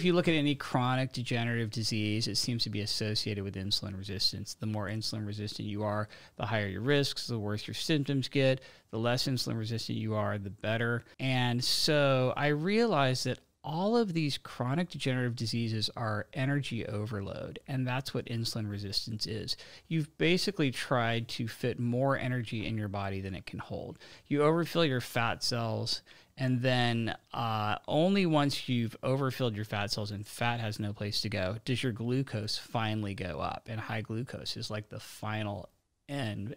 you look at any chronic degenerative disease, it seems to be associated with insulin resistance. The more insulin resistant you are, the higher your risks, the worse your symptoms get. The less insulin resistant you are, the better. And so I realized that all of these chronic degenerative diseases are energy overload, and that's what insulin resistance is. You've basically tried to fit more energy in your body than it can hold. You overfill your fat cells, and then only once you've overfilled your fat cells and fat has no place to go, does your glucose finally go up. And high glucose is like the final end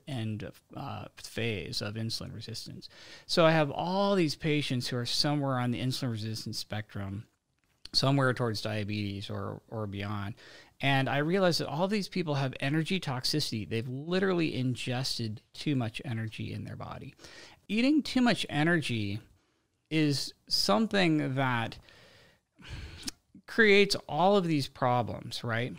phase of insulin resistance. So I have all these patients who are somewhere on the insulin resistance spectrum, somewhere towards diabetes or beyond. And I realized that all these people have energy toxicity. They've literally ingested too much energy in their body. Eating too much energy is something that creates all of these problems, right?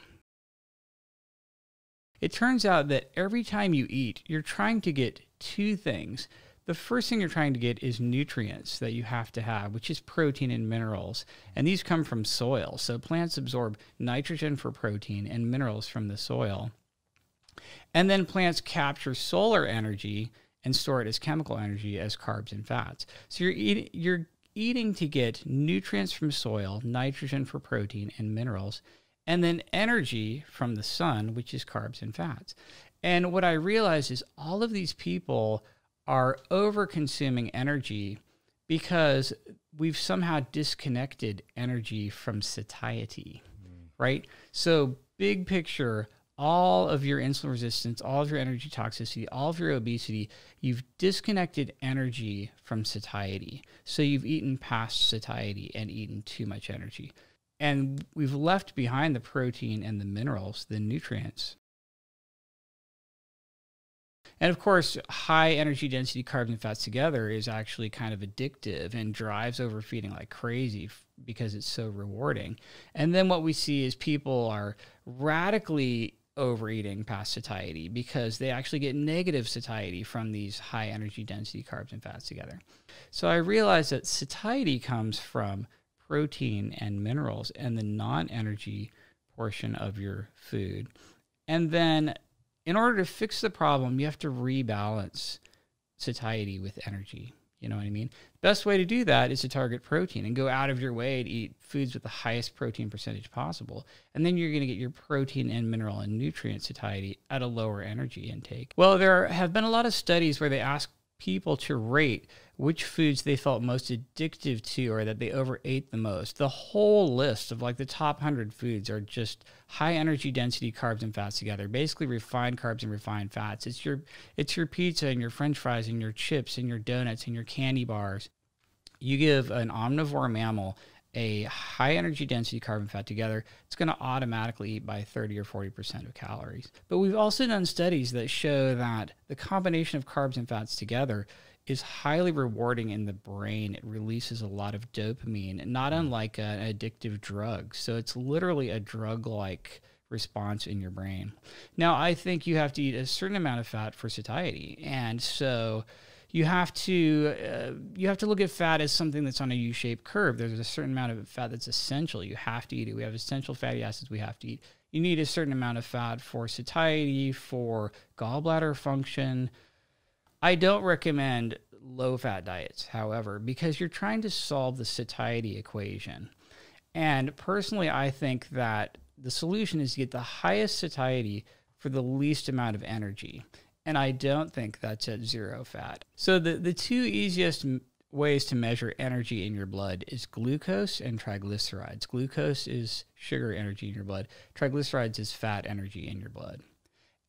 It turns out that every time you eat, you're trying to get two things. The first thing you're trying to get is nutrients that you have to have, which is protein and minerals. And these come from soil. So plants absorb nitrogen for protein and minerals from the soil. And then plants capture solar energy and store it as chemical energy as carbs and fats. So you're eating to get nutrients from soil, nitrogen for protein and minerals, and then energy from the sun, which is carbs and fats. And what I realized is all of these people are over-consuming energy because we've somehow disconnected energy from satiety, right? So big picture, all of your insulin resistance, all of your energy toxicity, all of your obesity, you've disconnected energy from satiety. So you've eaten past satiety and eaten too much energy. And we've left behind the protein and the minerals, the nutrients. And of course, high energy density carbs and fats together is actually kind of addictive and drives overfeeding like crazy because it's so rewarding. And then what we see is people are radically overeating past satiety because they actually get negative satiety from these high energy density carbs and fats together. So I realized that satiety comes from protein and minerals and the non-energy portion of your food. And then in order to fix the problem, you have to rebalance satiety with energy. You know what I mean? Best way to do that is to target protein and go out of your way to eat foods with the highest protein percentage possible. And then you're going to get your protein and mineral and nutrient satiety at a lower energy intake. Well, there have been a lot of studies where they ask people to rate which foods they felt most addictive to or that they overate the most. The whole list of like the top 100 foods are just high energy density carbs and fats together, basically refined carbs and refined fats. It's your pizza and your french fries and your chips and your donuts and your candy bars. You give an omnivore mammal a high energy density carb and fat together, it's going to automatically eat by 30 or 40% of calories. But we've also done studies that show that the combination of carbs and fats together is highly rewarding in the brain. It releases a lot of dopamine, not unlike an addictive drug. So it's literally a drug-like response in your brain. Now, I think you have to eat a certain amount of fat for satiety. And so you have to look at fat as something that's on a U-shaped curve. There's a certain amount of fat that's essential. You have to eat it. We have essential fatty acids we have to eat. You need a certain amount of fat for satiety, for gallbladder function. I don't recommend low-fat diets, however, because you're trying to solve the satiety equation. And personally, I think that the solution is to get the highest satiety for the least amount of energy. And I don't think that's at zero fat. So the two easiest ways to measure energy in your blood is glucose and triglycerides. Glucose is sugar energy in your blood. Triglycerides is fat energy in your blood.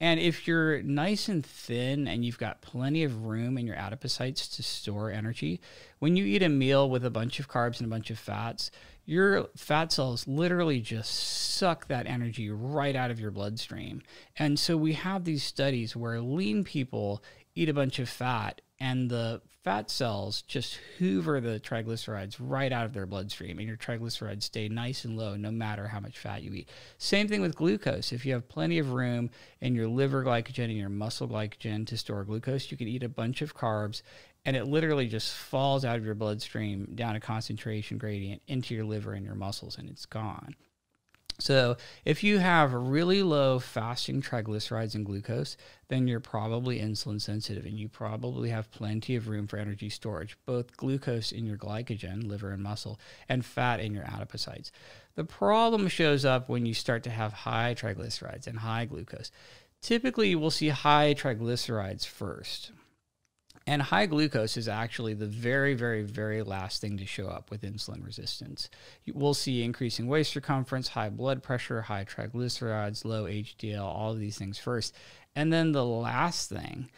And if you're nice and thin and you've got plenty of room in your adipocytes to store energy, when you eat a meal with a bunch of carbs and a bunch of fats, your fat cells literally just suck that energy right out of your bloodstream. And so we have these studies where lean people eat a bunch of fat and the fat cells just hoover the triglycerides right out of their bloodstream, and your triglycerides stay nice and low no matter how much fat you eat. Same thing with glucose. If you have plenty of room in your liver glycogen and your muscle glycogen to store glucose, you can eat a bunch of carbs, and it literally just falls out of your bloodstream down a concentration gradient into your liver and your muscles, and it's gone. So if you have really low fasting triglycerides and glucose, then you're probably insulin sensitive, and you probably have plenty of room for energy storage, both glucose in your glycogen, liver and muscle, and fat in your adipocytes. The problem shows up when you start to have high triglycerides and high glucose. Typically, we'll see high triglycerides first. And high glucose is actually the very, very, very last thing to show up with insulin resistance. We'll see increasing waist circumference, high blood pressure, high triglycerides, low HDL, all of these things first. And then the last thing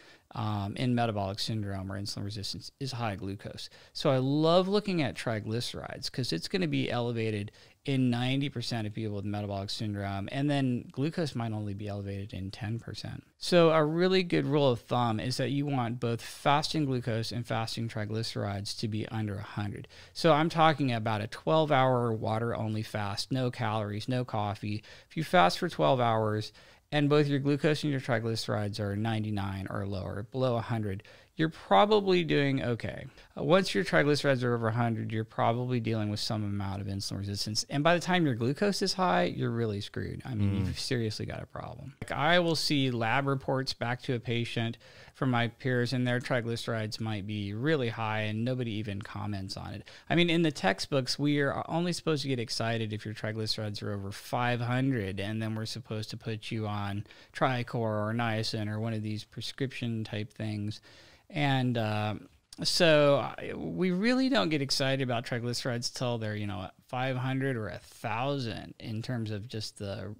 in metabolic syndrome or insulin resistance is high glucose. So I love looking at triglycerides because it's going to be elevated in 90% of people with metabolic syndrome, and then glucose might only be elevated in 10%. So a really good rule of thumb is that you want both fasting glucose and fasting triglycerides to be under 100. So I'm talking about a 12-hour water-only fast, no calories, no coffee. If you fast for 12 hours and both your glucose and your triglycerides are 99 or lower, below 100, you're probably doing okay. Once your triglycerides are over 100, you're probably dealing with some amount of insulin resistance. And by the time your glucose is high, you're really screwed. I mean, you've seriously got a problem. Like, I will see lab reports back to a patient from my peers, and their triglycerides might be really high, and nobody even comments on it. I mean, in the textbooks, we are only supposed to get excited if your triglycerides are over 500, and then we're supposed to put you on Tricor or niacin or one of these prescription type things. And so we really don't get excited about triglycerides till they're, 500 or 1,000 in terms of just the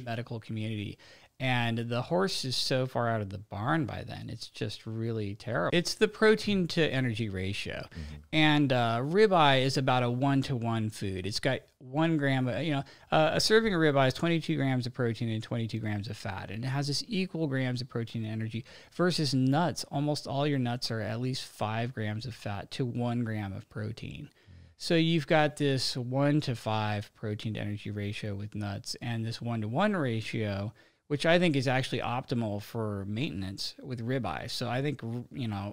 medical community. And the horse is so far out of the barn by then, it's just really terrible. It's the protein to energy ratio. And ribeye is about a 1-to-1 food. It's got 1 gram, a serving of ribeye is 22 grams of protein and 22 grams of fat. And it has this equal grams of protein and energy versus nuts. Almost all your nuts are at least 5 grams of fat to 1 gram of protein. So you've got this 1-to-5 protein to energy ratio with nuts, and this 1-to-1 ratio, which I think is actually optimal for maintenance with ribeye. So I think,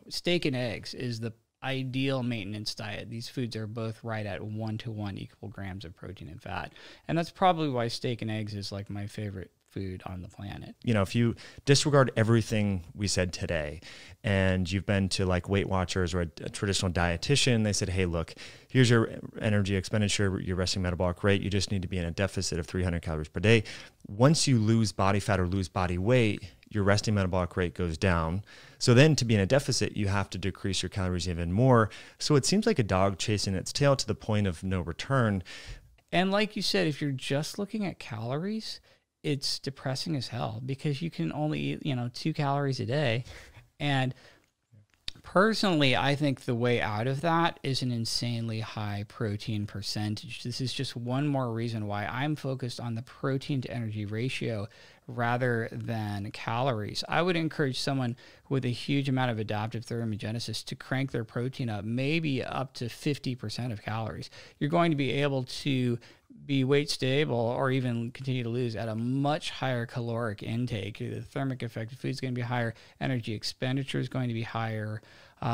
steak and eggs is the ideal maintenance diet. These foods are both right at 1-to-1 equal grams of protein and fat. And that's probably why steak and eggs is like my favorite food on the planet. If you disregard everything we said today and you've been to like Weight Watchers or a traditional dietitian, they said, hey, look, here's your energy expenditure, your resting metabolic rate. You just need to be in a deficit of 300 calories per day. Once you lose body fat or lose body weight, your resting metabolic rate goes down. So then to be in a deficit, you have to decrease your calories even more. So it seems like a dog chasing its tail to the point of no return. And like you said, if you're just looking at calories, it's depressing as hell because you can only eat, 2 calories a day. And personally, I think the way out of that is an insanely high protein percentage. This is just one more reason why I'm focused on the protein to energy ratio rather than calories. I would encourage someone with a huge amount of adaptive thermogenesis to crank their protein up, maybe up to 50% of calories. You're going to be able to be weight stable or even continue to lose at a much higher caloric intake. The thermic effect of food is going to be higher. Energy expenditure is going to be higher.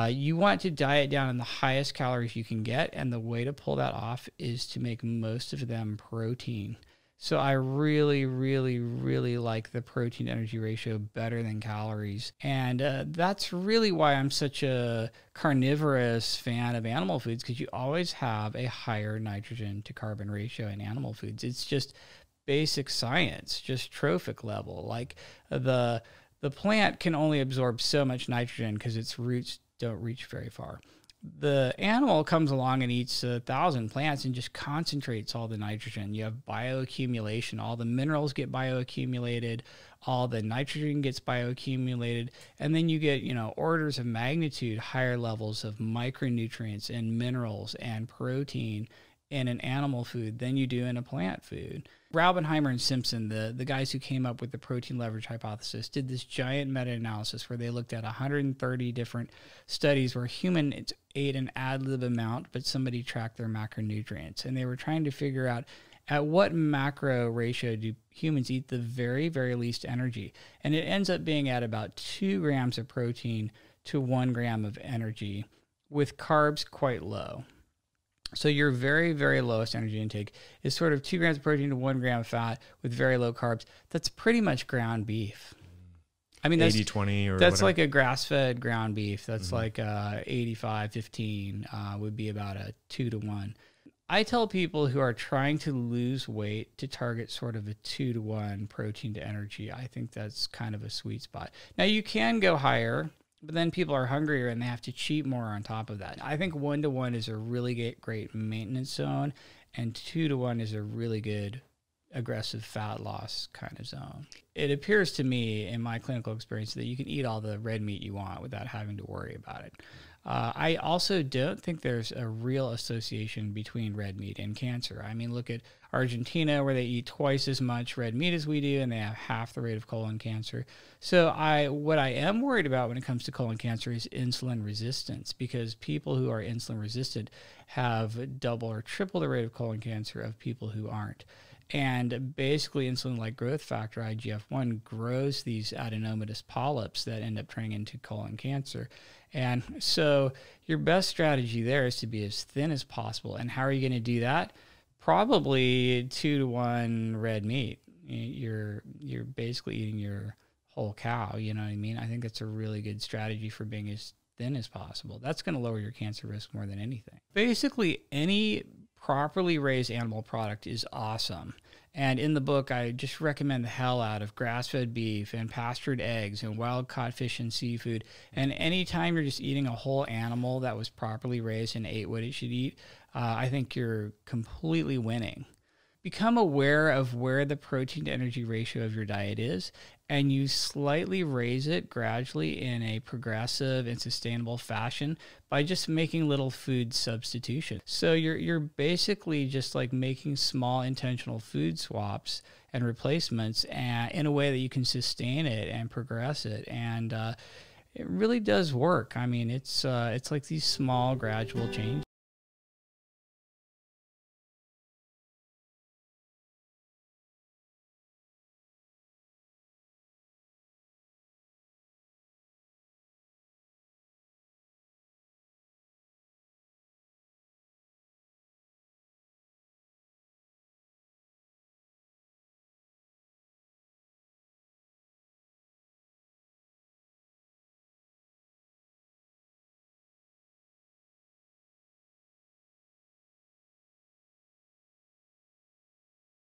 You want to diet down on the highest calories you can get, and the way to pull that off is to make most of them protein. So I really, really, really like the protein energy ratio better than calories. And that's really why I'm such a carnivorous fan of animal foods, because you always have a higher nitrogen to carbon ratio in animal foods. It's just basic science, just trophic level. Like the plant can only absorb so much nitrogen because its roots don't reach very far. The animal comes along and eats 1,000 plants and just concentrates all the nitrogen. You have bioaccumulation. All the minerals get bioaccumulated. All the nitrogen gets bioaccumulated. And then you get, orders of magnitude higher levels of micronutrients and minerals and protein in an animal food than you do in a plant food. Raubenheimer and Simpson, the guys who came up with the protein leverage hypothesis, did this giant meta-analysis where they looked at 130 different studies where humans ate an ad lib amount, but somebody tracked their macronutrients. And they were trying to figure out at what macro ratio do humans eat the very, very least energy. And it ends up being at about 2 grams of protein to 1 gram of energy, with carbs quite low. So your very, very lowest energy intake is sort of 2 grams of protein to 1 gram of fat with very low carbs. That's pretty much ground beef. I mean, that's 80-20 or that's whatever. like a grass-fed ground beef. That's like 85-15 would be about a 2 to 1. I tell people who are trying to lose weight to target sort of a 2 to 1 protein to energy. I think that's kind of a sweet spot. Now, you can go higher, but then people are hungrier and they have to cheat more on top of that. I think 1 to 1 is a really great maintenance zone, and 2 to 1 is a really good aggressive fat loss kind of zone. It appears to me in my clinical experience that you can eat all the red meat you want without having to worry about it. I also don't think there's a real association between red meat and cancer. I mean, look at Argentina, where they eat twice as much red meat as we do, and they have half the rate of colon cancer. So what I am worried about when it comes to colon cancer is insulin resistance, because people who are insulin resistant have double or triple the rate of colon cancer of people who aren't. And basically, insulin-like growth factor, IGF-1, grows these adenomatous polyps that end up turning into colon cancer. And so your best strategy there is to be as thin as possible. And how are you going to do that? Probably 2 to 1 red meat. You're basically eating your whole cow, you know what I mean? I think that's a really good strategy for being as thin as possible. That's going to lower your cancer risk more than anything. Basically, any properly raised animal product is awesome. And in the book, I just recommend the hell out of grass-fed beef and pastured eggs and wild-caught fish and seafood. And anytime you're just eating a whole animal that was properly raised and ate what it should eat, I think you're completely winning. Become aware of where the protein to energy ratio of your diet is, and you slightly raise it gradually in a progressive and sustainable fashion by just making little food substitutions. So you're basically just like making small intentional food swaps and replacements in a way that you can sustain it and progress it. And it really does work. I mean, it's like these small gradual changes.